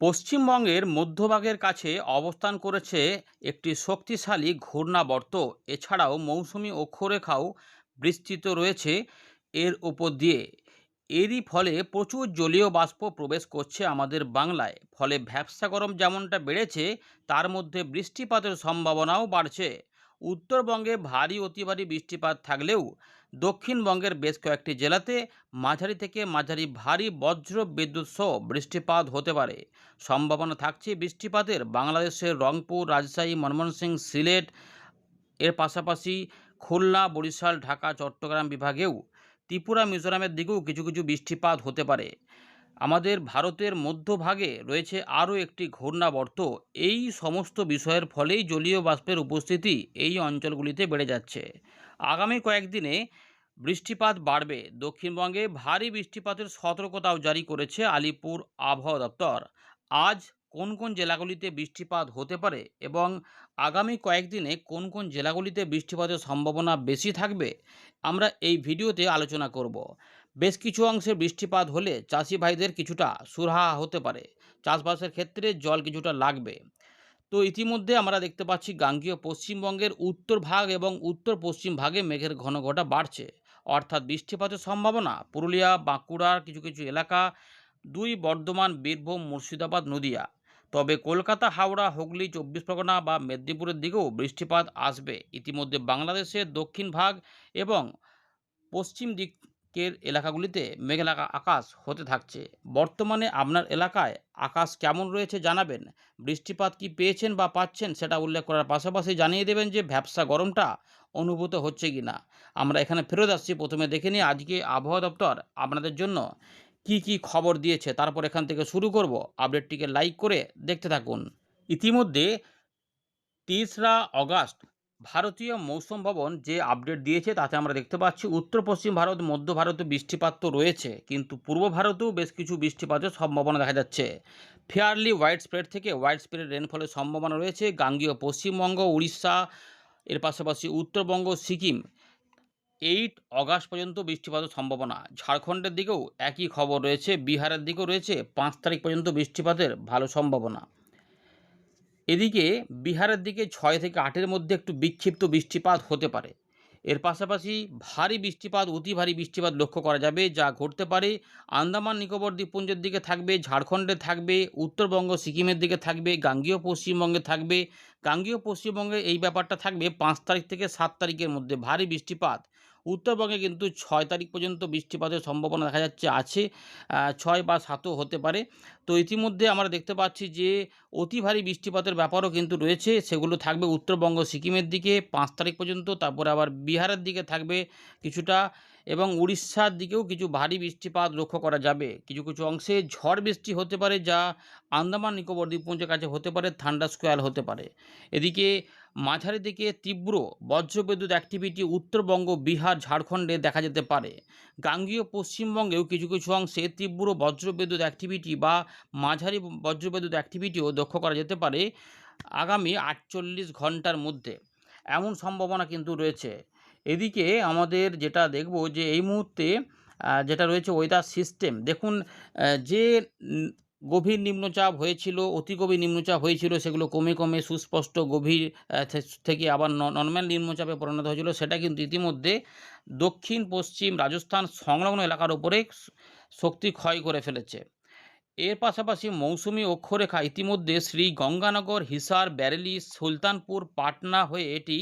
পশ্চিমবঙ্গের মধ্যভাগের কাছে অবস্থান করেছে একটি শক্তিশালী ঘূর্ণাবর্ত। এছাড়াও মৌসুমি অক্ষরেখাও বিস্তৃত রয়েছে এর উপর দিয়ে। এরই ফলে প্রচুর জলীয় বাষ্প প্রবেশ করছে আমাদের বাংলায়। ফলে ভ্যাপসা গরম যেমনটা বেড়েছে, তার মধ্যে বৃষ্টিপাতের সম্ভাবনাও বাড়ছে। উত্তরবঙ্গে ভারী অতি ভারী বৃষ্টিপাত থাকলেও দক্ষিণবঙ্গের বেশ কয়েকটি জেলাতে মাঝারি থেকে মাঝারি ভারী বজ্র বিদ্যুৎ সহ বৃষ্টিপাত হতে পারে। সম্ভাবনা থাকছে বৃষ্টিপাতের বাংলাদেশের রংপুর, রাজশাহী, ময়মনসিংহ, সিলেট, এর পাশাপাশি খুলনা, বরিশাল, ঢাকা, চট্টগ্রাম বিভাগেও, ত্রিপুরা, মিজোরামের দিকেও কিছু কিছু বৃষ্টিপাত হতে পারে। আমাদের ভারতের মধ্যভাগে রয়েছে আরও একটি ঘূর্ণাবর্ত। এই সমস্ত বিষয়ের ফলেই জলীয় বাষ্পের উপস্থিতি এই অঞ্চলগুলিতে বেড়ে যাচ্ছে। আগামী কয়েকদিনে বৃষ্টিপাত বাড়বে। দক্ষিণবঙ্গে ভারী বৃষ্টিপাতের সতর্কতাও জারি করেছে আলিপুর আবহাওয়া দপ্তর। আজ কোন কোন জেলাগুলিতে বৃষ্টিপাত হতে পারে এবং আগামী কয়েকদিনে কোন কোন জেলাগুলিতে বৃষ্টিপাতের সম্ভাবনা বেশি থাকবে, আমরা এই ভিডিওতে আলোচনা করব। বেশ কিছু অংশে বৃষ্টিপাত হলে চাষি ভাইদের কিছুটা সুরাহা হতে পারে। চাষবাসের ক্ষেত্রে জল কিছুটা লাগবে। তো ইতিমধ্যে আমরা দেখতে পাচ্ছি গাঙ্গেয় পশ্চিমবঙ্গের উত্তর ভাগ এবং উত্তর পশ্চিম ভাগে মেঘের ঘনঘটা বাড়ছে। অর্থাৎ বৃষ্টিপাতের সম্ভাবনা পুরুলিয়া, বাঁকুড়ার কিছু কিছু এলাকা, বর্ধমান, বীরভূম, মুর্শিদাবাদ, নদিয়া। তবে কলকাতা, হাওড়া, হুগলি, 24 পরগনা বা মেদিনীপুরের দিকেও বৃষ্টিপাত আসবে। ইতিমধ্যে বাংলাদেশের দক্ষিণ ভাগ এবং পশ্চিম দিকের এলাকাগুলিতে মেঘলা আকাশ হতে থাকছে। বর্তমানে আপনার এলাকায় আকাশ কেমন রয়েছে জানাবেন। বৃষ্টিপাত কি পেয়েছেন বা পাচ্ছেন সেটা উল্লেখ করার পাশাপাশি জানিয়ে দেবেন যে ভ্যাপসা গরমটা অনুভূত হচ্ছে কি না। আমরা এখানে ফেরত আসছি, প্রথমে দেখে নিই আজকে আবহাওয়া দপ্তর আপনাদের জন্য কি কি খবর দিয়েছে। তারপর এখান থেকে শুরু করব। আপডেটটিকে লাইক করে দেখতে থাকুন। ইতিমধ্যে ৩রা অগাস্ট ভারতীয় মৌসুম ভবন যে আপডেট দিয়েছে তাতে আমরা দেখতে পাচ্ছি উত্তর পশ্চিম ভারত, মধ্য ভারতে বৃষ্টিপাত তো রয়েছে, কিন্তু পূর্ব ভারতেও বেশ কিছু বৃষ্টিপাতের সম্ভাবনা দেখা যাচ্ছে। ফেয়ারলি হোয়াইট স্প্রেড থেকে হোয়াইট স্প্রেড রেনফলের সম্ভাবনা রয়েছে গাঙ্গেয় পশ্চিমবঙ্গ, উড়িষ্যা, এর পাশাপাশি উত্তরবঙ্গ, সিকিম। 8 অগাস্ট পর্যন্ত বৃষ্টিপাতের সম্ভাবনা। ঝাড়খণ্ডের দিকেও একই খবর রয়েছে, বিহারের দিকেও রয়েছে 5 তারিখ পর্যন্ত বৃষ্টিপাতের ভালো সম্ভাবনা। এদিকে বিহারের দিকে 6 থেকে 8-এর মধ্যে একটু বিক্ষিপ্ত বৃষ্টিপাত হতে পারে। এর পাশাপাশি ভারী বৃষ্টিপাত, অতি ভারী বৃষ্টিপাত লক্ষ্য করা যাবে, যা ঘটতে পারে আন্দামান নিকোবর দ্বীপপুঞ্জের দিকে থাকবে, ঝাড়খণ্ডে থাকবে, উত্তরবঙ্গ, সিকিমের দিকে থাকবে, গাঙ্গেয় পশ্চিমবঙ্গে থাকবে। গাঙ্গেয় পশ্চিমবঙ্গে এই ব্যাপারটা থাকবে 5 তারিখ থেকে 7 তারিখের মধ্যে ভারী বৃষ্টিপাত। উত্তরবঙ্গে কিন্তু 6 তারিখ পর্যন্ত বৃষ্টিপাতের সম্ভাবনা দেখা যাচ্ছে আছে। 6 বা 7ও হতে পারে। তো ইতিমধ্যে আমরা দেখতে পাচ্ছি যে অতি ভারী বৃষ্টিপাতের ব্যাপারও কিন্তু রয়েছে, সেগুলো থাকবে উত্তরবঙ্গ, সিকিমের দিকে 5 তারিখ পর্যন্ত। তারপরে আবার বিহারের দিকে থাকবে কিছুটা, এবং উড়িষ্যার দিকেও কিছু ভারী বৃষ্টিপাত লক্ষ্য করা যাবে। কিছু কিছু অংশে ঝড় বৃষ্টি হতে পারে, যা আন্দামান নিকোবর দ্বীপপুঞ্জের কাছে হতে পারে, থান্ডার স্কোয়াল হতে পারে। এদিকে মাঝারি দিকে তীব্র বজ্রবিদ্যুৎ অ্যাক্টিভিটি উত্তরবঙ্গ, বিহার, ঝাড়খণ্ডে দেখা যেতে পারে। গাঙ্গেয় পশ্চিমবঙ্গেও কিছু কিছু অংশে তীব্র বজ্রবিদ্যুৎ অ্যাক্টিভিটি বা মাঝারি বজ্রবিদ্যুৎ অ্যাক্টিভিটিও লক্ষ্য করা যেতে পারে আগামী 48 ঘন্টার মধ্যে। এমন সম্ভাবনা কিন্তু রয়েছে। এদিকে আমাদের যেটা দেখব যে এই মুহূর্তে যেটা রয়েছে ওয়েদার সিস্টেম দেখুন। যে গভীর নিম্নচাপ হয়েছিল, অতি গভীর নিম্নচাপ হয়েছিল, সেগুলো কমে কমে সুস্পষ্ট গভীর থেকে আবার নর্মাল নিম্নচাপে পরিণত হয়েছিল, সেটা কিন্তু ইতিমধ্যে দক্ষিণ পশ্চিম রাজস্থান সংলগ্ন এলাকার উপরে শক্তি ক্ষয় করে ফেলেছে। এর পাশাপাশি মৌসুমি অক্ষরেখা ইতিমধ্যে শ্রী গঙ্গানগর, হিসার, ব্যারেলি, সুলতানপুর, পাটনা হয়ে এটি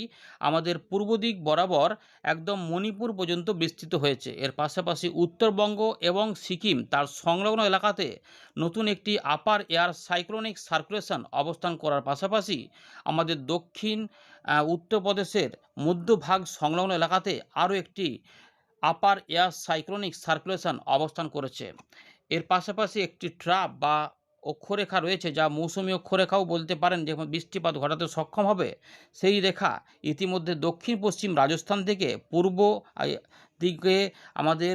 আমাদের পূর্ব দিক বরাবর একদম মণিপুর পর্যন্ত বিস্তৃত হয়েছে। এর পাশাপাশি উত্তরবঙ্গ এবং সিকিম তার সংলগ্ন এলাকাতে নতুন একটি আপার এয়ার সাইক্লোনিক সার্কুলেশন অবস্থান করার পাশাপাশি আমাদের দক্ষিণ উত্তরপ্রদেশের মধ্যভাগ সংলগ্ন এলাকাতে আরও একটি আপার এয়ার সাইক্লোনিক সার্কুলেশন অবস্থান করেছে। এর পাশাপাশি একটি ট্রাপ বা অক্ষরেখা রয়েছে, যা মৌসুমী অক্ষরেখাও বলতে পারেন, যেমন বৃষ্টিপাত ঘটাতে সক্ষম হবে। সেই রেখা ইতিমধ্যে দক্ষিণ পশ্চিম রাজস্থান থেকে পূর্ব দিকে আমাদের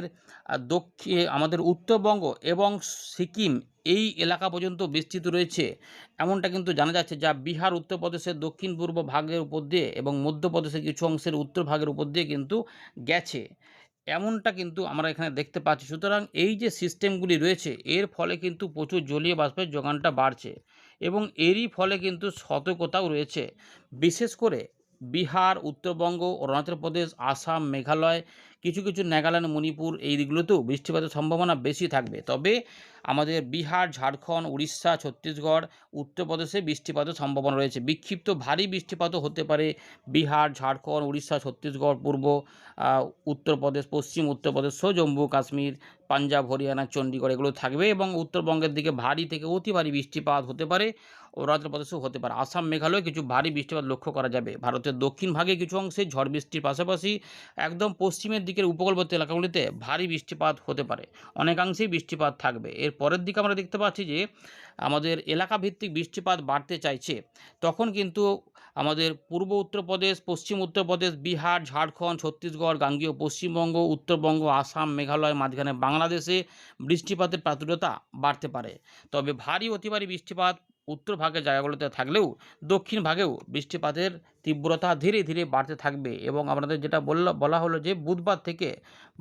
আমাদের উত্তরবঙ্গ এবং সিকিম এই এলাকা পর্যন্ত বিস্তৃত রয়েছে, এমনটা কিন্তু জানা যাচ্ছে, যা বিহার, উত্তরপ্রদেশের দক্ষিণ পূর্ব ভাগের উপর দিয়ে এবং মধ্যপ্রদেশের কিছু অংশের উত্তর ভাগের উপর দিয়ে কিন্তু গেছে। এমনটা কিন্তু আমরা এখানে দেখতে পাচ্ছি। সুতরাং এই যে সিস্টেমগুলি রয়েছে এর ফলে কিন্তু প্রচুর জলীয় বাষ্পের যোগানটা বাড়ছে এবং এরই ফলে কিন্তু সতর্কতাও রয়েছে। বিশেষ করে বিহার, উত্তরবঙ্গ, অরুণাচল প্রদেশ, আসাম, মেঘালয়, কিছু কিছু নাগাল্যান্ড, মণিপুর এই দিকগুলোতেও বৃষ্টিপাতের সম্ভাবনা বেশি থাকবে। তবে আমাদের বিহার, ঝাড়খণ্ড, উড়িষ্যা, ছত্তিশগড়, উত্তরপ্রদেশে বৃষ্টিপাতের সম্ভাবনা রয়েছে। বিক্ষিপ্ত ভারী বৃষ্টিপাতও হতে পারে বিহার, ঝাড়খণ্ড, উড়িষ্যা, ছত্তিশগড়, উত্তরপ্রদেশ, পশ্চিম উত্তরপ্রদেশ সহ জম্মু কাশ্মীর, পাঞ্জাব, হরিয়ানা, চণ্ডীগড় এগুলো থাকবে এবং উত্তরবঙ্গের দিকে ভারী থেকে অতি ভারী বৃষ্টিপাত হতে পারে। অরুণাচল প্রদেশেও হতে পারে। আসাম, মেঘালয়ে কিছু ভারী বৃষ্টিপাত লক্ষ্য করা যাবে। ভারতের দক্ষিণ ভাগে কিছু অংশে ঝড় বৃষ্টির পাশাপাশি একদম পশ্চিমের দিকের উপকূলবর্তী এলাকাগুলিতে ভারী বৃষ্টিপাত হতে পারে। অনেকাংশেই বৃষ্টিপাত থাকবে। এর পরের দিকে আমরা দেখতে পাচ্ছি যে আমাদের এলাকাভিত্তিক বৃষ্টিপাত বাড়তে চাইছে। তখন কিন্তু আমাদের পূর্ব উত্তরপ্রদেশ, পশ্চিম উত্তরপ্রদেশ, বিহার, ঝাড়খণ্ড, ছত্তিশগড়, গাঙ্গেয় পশ্চিমবঙ্গ, উত্তরবঙ্গ, আসাম, মেঘালয়, মাঝখানে বাংলাদেশে বৃষ্টিপাতের প্রাচুর্যতা বাড়তে পারে। তবে ভারী অতি ভারী বৃষ্টিপাত উত্তর ভাগের জায়গাগুলোতে থাকলেও দক্ষিণ ভাগেও বৃষ্টিপাতের তীব্রতা ধীরে ধীরে বাড়তে থাকবে এবং আপনাদের যেটা বলা হলো যে বুধবার থেকে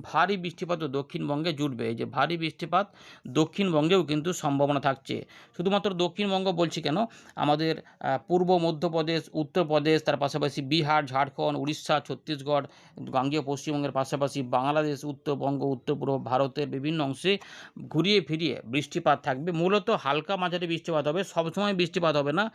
ভারী বৃষ্টিপাতও দক্ষিণবঙ্গে জুটবে। এই যে ভারী বৃষ্টিপাত দক্ষিণবঙ্গেও কিন্তু সম্ভাবনা থাকছে। শুধুমাত্র দক্ষিণবঙ্গ বলছি কেন, আমাদের পূর্ব মধ্যপ্রদেশ, উত্তরপ্রদেশ, তার পাশাপাশি বিহার, ঝাড়খণ্ড, উড়িষ্যা, ছত্তিশগড়, গাঙ্গেয় পশ্চিমবঙ্গের পাশাপাশি বাংলাদেশ, উত্তরবঙ্গ, উত্তর পূর্ব ভারতের বিভিন্ন অংশে ঘুরিয়ে ফিরিয়ে বৃষ্টিপাত থাকবে। মূলত হালকা মাঝারি বৃষ্টিপাত হবে, সবসময় বৃষ্টিপাত হবে না।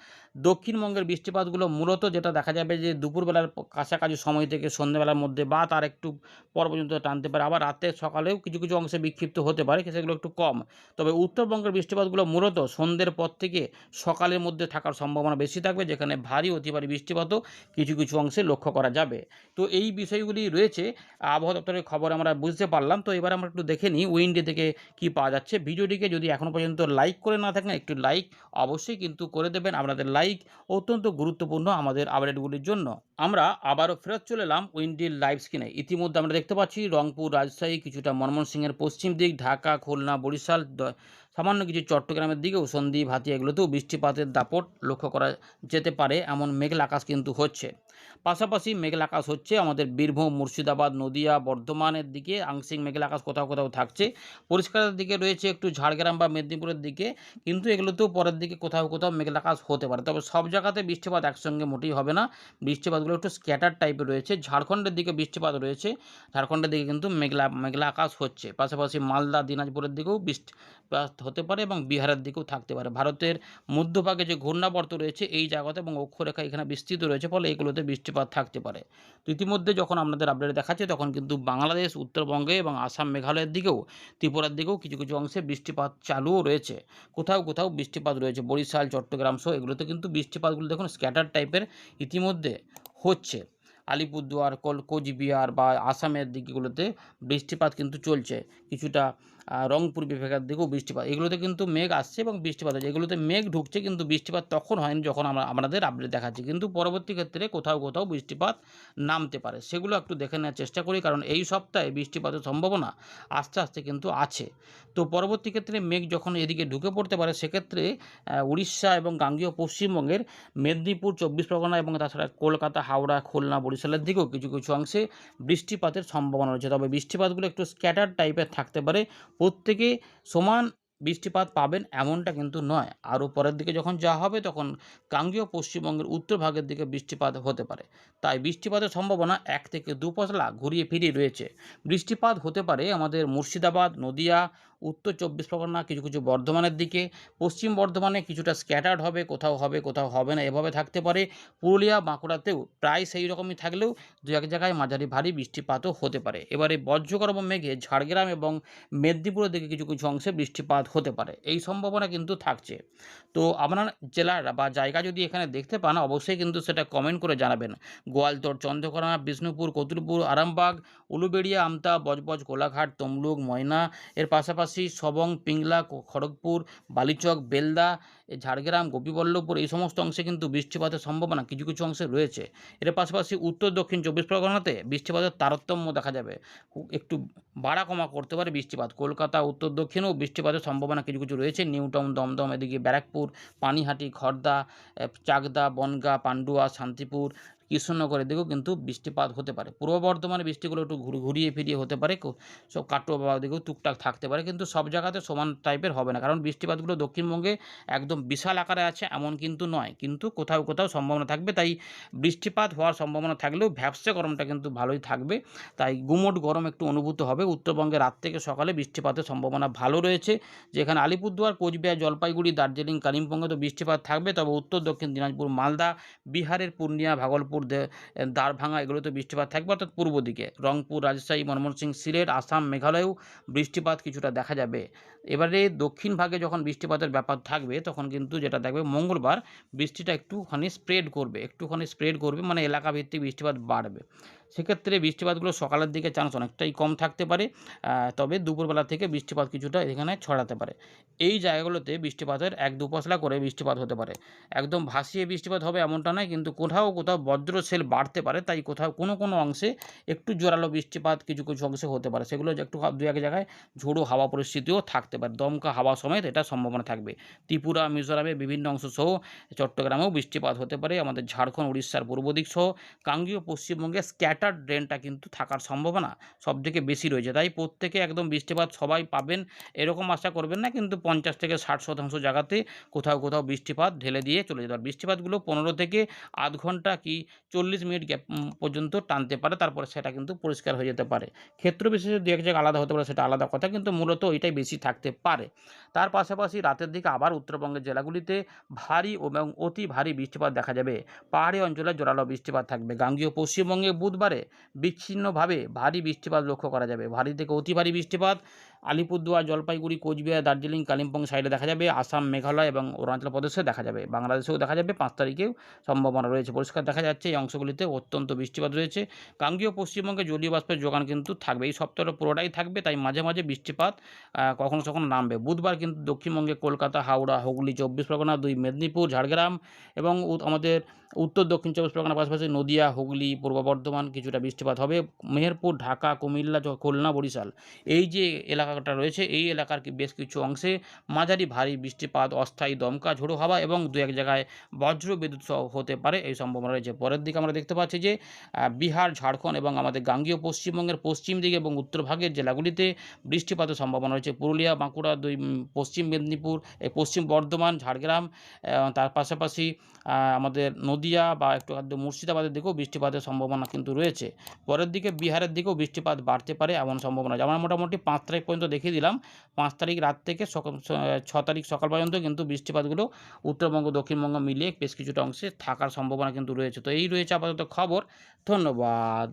দক্ষিণবঙ্গের বৃষ্টিপাতগুলো মূলত যেটা দেখা যাবে যে দুপুরবেলার কাছাকাছি সময় থেকে সন্ধ্যেবেলার মধ্যে বা তার একটু পর পর্যন্ত টানতে পারে। আবার রাতে সকালেও কিছু কিছু অংশে বিক্ষিপ্ত হতে পারে, সেগুলো একটু কম। তবে উত্তরবঙ্গের বৃষ্টিপাতগুলো মূলত সন্ধ্যের পর থেকে সকালের মধ্যে থাকার সম্ভাবনা বেশি থাকবে, যেখানে ভারী অতি ভারী বৃষ্টিপাতও কিছু কিছু অংশে লক্ষ্য করা যাবে। তো এই বিষয়গুলি রয়েছে আবহাওয়া দপ্তরের খবর আমরা বুঝতে পারলাম। তো এবার আমরা একটু দেখে নিই উইন্ডে থেকে কী পাওয়া যাচ্ছে। ভিডিওটিকে যদি এখনও পর্যন্ত লাইক করে না থাকেন, একটু লাইক অবশ্যই কিন্তু করে দেবেন। আপনাদের লাইক অত্যন্ত গুরুত্বপূর্ণ আমাদের আপডেটগুলির জন্য। আমরা আবারও ফেরত চলে এলাম উইন্ডির লাইভ স্ক্রিনে। ইতিমধ্যে আমরা দেখতে পাচ্ছি রংপুর, রাজশাহী, কিছুটা ময়মনসিংহের পশ্চিম দিক, ঢাকা, খুলনা, বরিশাল, সামান্য কিছু চট্টগ্রামের দিকেও সন্দ্বীপ, হাতিয়া এগুলোতেও বৃষ্টিপাতের দাপট লক্ষ্য করা যেতে পারে। এমন মেঘলা আকাশ কিন্তু হচ্ছে। পাশাপাশি মেঘলা আকাশ হচ্ছে আমাদের বীরভূম, মুর্শিদাবাদ, নদিয়া, বর্ধমানের দিকে আংশিক মেঘলা আকাশ কোথাও কোথাও থাকছে। পরিষ্কারের দিকে রয়েছে একটু ঝাড়গ্রাম বা মেদিনীপুরের দিকে, কিন্তু এগুলোতেও পরের দিকে কোথাও কোথাও মেঘলা আকাশ হতে পারে। তবে সব জায়গাতে বৃষ্টিপাত একসঙ্গে মোটেই হবে না। বৃষ্টিপাতগুলো একটু স্ক্যাটার টাইপের রয়েছে। ঝাড়খণ্ডের দিকে বৃষ্টিপাত রয়েছে, ঝাড়খণ্ডের দিকে কিন্তু মেঘলা মেঘলা আকাশ হচ্ছে। পাশাপাশি মালদা, দিনাজপুরের দিকেও বৃষ্টিপাত হতে পারে এবং বিহারের দিকেও থাকতে পারে। ভারতের মধ্যভাগে যে ঘূর্ণাবর্ত রয়েছে এই জায়গাতে এবং অক্ষরেখা এখানে বিস্তৃত রয়েছে, ফলে এগুলোতে বৃষ্টিপাত থাকতে পারে। তো ইতিমধ্যে যখন আপনাদের আপডেট দেখাচ্ছে তখন কিন্তু বাংলাদেশ, উত্তরবঙ্গে এবং আসাম, মেঘালয়ের দিকেও, ত্রিপুরার দিকেও কিছু কিছু অংশে বৃষ্টিপাত চালুও রয়েছে। কোথাও কোথাও বৃষ্টিপাত রয়েছে, বরিশাল, চট্টগ্রাম সহ এগুলোতে কিন্তু বৃষ্টিপাতগুলো দেখুন স্ক্যাটার টাইপের ইতিমধ্যে হচ্ছে। আলিপুরদুয়ার, কোচবিহার বা আসামের দিকগুলোতে বৃষ্টিপাত কিন্তু চলছে। কিছুটা রংপুর বিভাগের দিকেও বৃষ্টিপাত, এগুলোতে কিন্তু মেঘ আসছে এবং বৃষ্টিপাত হচ্ছে। এগুলোতে মেঘ ঢুকছে কিন্তু বৃষ্টিপাত তখন হয়নি যখন আমরা আপনাদের আপডেট দেখাচ্ছি, কিন্তু পরবর্তী ক্ষেত্রে কোথাও কোথাও বৃষ্টিপাত নামতে পারে। সেগুলো একটু দেখে নেওয়ার চেষ্টা করি, কারণ এই সপ্তাহে বৃষ্টিপাতের সম্ভাবনা আস্তে আস্তে কিন্তু আছে। তো পরবর্তী ক্ষেত্রে মেঘ যখন এদিকে ঢুকে পড়তে পারে, সেক্ষেত্রে উড়িষ্যা এবং গাঙ্গেয় পশ্চিমবঙ্গের মেদিনীপুর, 24 পরগনা এবং তাছাড়া কলকাতা, হাওড়া, খুলনা, বরিশালের দিকেও কিছু কিছু অংশে বৃষ্টিপাতের সম্ভাবনা রয়েছে। তবে বৃষ্টিপাতগুলো একটু স্ক্যাটার টাইপের থাকতে পারে, প্রত্যেকে সমান বৃষ্টিপাত পাবেন এমনটা কিন্তু নয়। আরও পরের দিকে যখন যাওয়া হবে তখন গাঙ্গেয় পশ্চিমবঙ্গের উত্তর ভাগের দিকে বৃষ্টিপাত হতে পারে। তাই বৃষ্টিপাতের সম্ভাবনা 1 থেকে 2 পশলা ঘুরিয়ে ফিরিয়ে রয়েছে। বৃষ্টিপাত হতে পারে আমাদের মুর্শিদাবাদ, নদিয়া, উত্তর 24 পরগনা, কিছু কিছু বর্ধমানের দিকে, পশ্চিম বর্ধমানে কিছুটা স্ক্যাটার্ড হবে কোথাও হবে না, এভাবে থাকতে পারে। পুরুলিয়া, বাঁকুড়াতেও প্রায় সেই রকমই থাকলেও দু এক জায়গায় মাঝারি ভারী বৃষ্টিপাতও হতে পারে। এবারে বজ্রগর্ভ মেঘে ঝাড়গ্রাম এবং মেদিনীপুরের দিকে কিছু কিছু অংশে বৃষ্টিপাত হতে পারে, এই সম্ভাবনা কিন্তু থাকছে। তো আপনার জেলার বা জায়গা যদি এখানে দেখতে পান অবশ্যই কিন্তু সেটা কমেন্ট করে জানাবেন। গোয়ালতোড়, চন্দ্রকোনা, বিষ্ণুপুর, কতুলপুর, আরামবাগ, উলুবেড়িয়া, আমতা, বজবজ, কোলাঘাট, তমলুক, ময়না, এর পাশাপাশি সবং, পিংলা, খড়গপুর, বালিচক, বেলদা, ঝাড়গ্রাম, গোপীবল্লভপুর এই সমস্ত অংশে কিন্তু বৃষ্টিপাতের সম্ভাবনা কিছু কিছু অংশে রয়েছে। এর পাশাপাশি উত্তর দক্ষিণ 24 পরগনাতে বৃষ্টিপাতের তারতম্য দেখা যাবে, একটু বাড়া কমা করতে পারে বৃষ্টিপাত। কলকাতা, উত্তর দক্ষিণেও বৃষ্টিপাতের সম্ভাবনা কিছু কিছু রয়েছে। নিউটাউন, দমদম, এদিকে ব্যারাকপুর, পানিহাটি, খড়দা, চাকদা, বনগাঁ, পান্ডুয়া, শান্তিপুর, কৃষ্ণনগরের দিকেও কিন্তু বৃষ্টিপাত হতে পারে। পূর্ব বর্ধমানে বৃষ্টিগুলো একটু ঘুরিয়ে ফিরিয়ে হতে পারে, সব কাটোয়া দিকেও টুকটাক থাকতে পারে, কিন্তু সব জায়গাতে সমান টাইপের হবে না, কারণ বৃষ্টিপাতগুলো দক্ষিণবঙ্গে একদম বিশাল আকারে আছে এমন কিন্তু নয়, কিন্তু কোথাও কোথাও সম্ভাবনা থাকবে। তাই বৃষ্টিপাত হওয়ার সম্ভাবনা থাকলেও ভ্যাপসে গরমটা কিন্তু ভালোই থাকবে, তাই গুমোট গরম একটু অনুভূত হবে। উত্তরবঙ্গে রাত থেকে সকালে বৃষ্টিপাতের সম্ভাবনা ভালো রয়েছে, যেখানে আলিপুরদুয়ার, কোচবিহার, জলপাইগুড়ি, দার্জিলিং, কালিম্পংয়ে তো বৃষ্টিপাত থাকবে, তবে উত্তর দক্ষিণ দিনাজপুর, মালদা, বিহারের পূর্ণিয়া, ভাগলপুর, দ্বারভাঙা এগুলোতে বৃষ্টিপাত থাকবে, অর্থাৎ পূর্ব দিকে রংপুর, রাজশাহী, ময়মনসিংহ, সিলেট, আসাম, মেঘালয়েও বৃষ্টিপাত কিছুটা দেখা যাবে। এবারে দক্ষিণ ভাগে যখন বৃষ্টিপাতের ব্যাপার থাকবে তখন কিন্তু যেটা দেখবে মঙ্গলবার বৃষ্টিটা একটুখানি স্প্রেড করবে, মানে এলাকাভিত্তিক বৃষ্টিপাত বাড়বে। সেক্ষেত্রে বৃষ্টিপাতগুলো সকালের দিকে চান্স অনেকটাই কম থাকতে পারে, তবে দুপুরবেলা থেকে বৃষ্টিপাত কিছুটা এখানে ছড়াতে পারে। এই জায়গাগুলোতে বৃষ্টিপাতের 1-2 পশলা করে বৃষ্টিপাত হতে পারে। একদম ভাসিয়ে বৃষ্টিপাত হবে এমনটা নয়, কিন্তু কোথাও কোথাও বজ্রশেল বাড়তে পারে, তাই কোথাও কোনো অংশে একটু জোরালো বৃষ্টিপাত কিছু অংশে হতে পারে, সেগুলো যে একটু 2-1 জায়গায় ঝোড়ো হাওয়া পরিস্থিতিও থাকতে পারে, দমকা হাওয়া সমেত এটা সম্ভাবনা থাকবে। ত্রিপুরা, মিজোরামের বিভিন্ন অংশ সহ চট্টগ্রামেও বৃষ্টিপাত হতে পারে, আমাদের ঝাড়খণ্ড, উড়িষ্যার পূর্ব দিক সহ গাঙ্গেয় পশ্চিমবঙ্গে স্ক্যাটার্ড রেনটা কিন্তু থাকার সম্ভাবনা সবথেকে বেশি রয়েছে। তাই প্রত্যেকে একদম বৃষ্টিপাত সবাই পাবেন এরকম আশা করবেন না, কিন্তু 50-60% জায়গাতে কোথাও কোথাও বৃষ্টিপাত ঢেলে দিয়ে চলে যেতে পারে। বৃষ্টিপাতগুলো 15 থেকে আধ ঘন্টা কি 40 মিনিট গ্যাপ পর্যন্ত টানতে পারে, তারপরে সেটা কিন্তু পরিষ্কার হয়ে যেতে পারে। ক্ষেত্র বিশেষে দু এক জায়গায় আলাদা হতে পারে, সেটা আলাদা কথা, কিন্তু মূলত এটাই বেশি থাকতে পারে। তার পাশাপাশি রাতের দিকে আবার উত্তরবঙ্গের জেলাগুলিতে ভারী এবং অতি ভারী বৃষ্টিপাত দেখা যাবে। পাহাড়ি অঞ্চলে জোরালো বৃষ্টিপাত থাকবে। গাঙ্গেয় পশ্চিমবঙ্গে বুধবারে বিচ্ছিন্নভাবে ভারী বৃষ্টিপাত লক্ষ্য করা যাবে। ভারী থেকে অতি ভারী বৃষ্টিপাত আলিপুরদুয়ার, জলপাইগুড়ি, কোচবিহার, দার্জিলিং, কালিম্পং সাইডে দেখা যাবে। আসাম, মেঘালয় এবং অরুণাচল প্রদেশে দেখা যাবে। বাংলাদেশেও দেখা যাবে, 5 তারিখেও সম্ভাবনা রয়েছে। পরিষ্কার দেখা যাচ্ছে এই অংশগুলিতে অত্যন্ত বৃষ্টিপাত রয়েছে। গাঙ্গেয় পশ্চিমবঙ্গে জলীয় বাষ্পের যোগান কিন্তু থাকবে, এই সপ্তাহটা পুরোটাই থাকবে, তাই মাঝে মাঝে বৃষ্টিপাত কখনো কখনো নামবে। বুধবার কিন্তু দক্ষিণবঙ্গে কলকাতা, হাওড়া, হুগলি, 24 পরগনা, 2 মেদিনীপুর, ঝাড়গ্রাম এবং আমাদের উত্তর দক্ষিণ 24 পরগনার পাশাপাশি নদিয়া, হুগলি, পূর্ব বর্ধমান কিছুটা বৃষ্টিপাত হবে। মেহেরপুর, ঢাকা, কুমিল্লা, খুলনা, বরিশাল এই যে এলাকাটা রয়েছে এই এলাকার বেশ কিছু অংশে মাঝারি ভারী বৃষ্টিপাত, অস্থায়ী দমকা ঝোড়ো হাওয়া এবং 2-1 জায়গায় বজ্র বিদ্যুৎ সহ হতে পারে, এই সম্ভাবনা রয়েছে। পরের দিকে আমরা দেখতে পাচ্ছি যে বিহার, ঝাড়খণ্ড এবং আমাদের গাঙ্গেয় পশ্চিমবঙ্গের পশ্চিম দিকে এবং উত্তর ভাগের জেলাগুলিতে বৃষ্টিপাতের সম্ভাবনা রয়েছে। পুরুলিয়া, বাঁকুড়া, পশ্চিম মেদিনীপুর, পশ্চিম বর্ধমান, ঝাড়গ্রাম, তার পাশাপাশি আমাদের নদিয়া বা একটু আধটু মুর্শিদাবাদের দিকেও বৃষ্টিপাতের সম্ভাবনা কিন্তু রয়েছে। পরের দিকে বিহারের দিকেও বৃষ্টিপাত বাড়তে পারে এমন সম্ভাবনা। যেমন মোটামুটি 5 তারিখ পর্যন্ত দেখিয়ে দিলাম। 5 তারিখ রাত থেকে 6 তারিখ সকাল পর্যন্ত কিন্তু বৃষ্টিপাতগুলো উত্তরবঙ্গ, দক্ষিণবঙ্গ মিলিয়ে বেশ কিছুটা অংশে থাকার সম্ভাবনা কিন্তু রয়েছে। তো এই রয়েছে আপাতত খবর। ধন্যবাদ।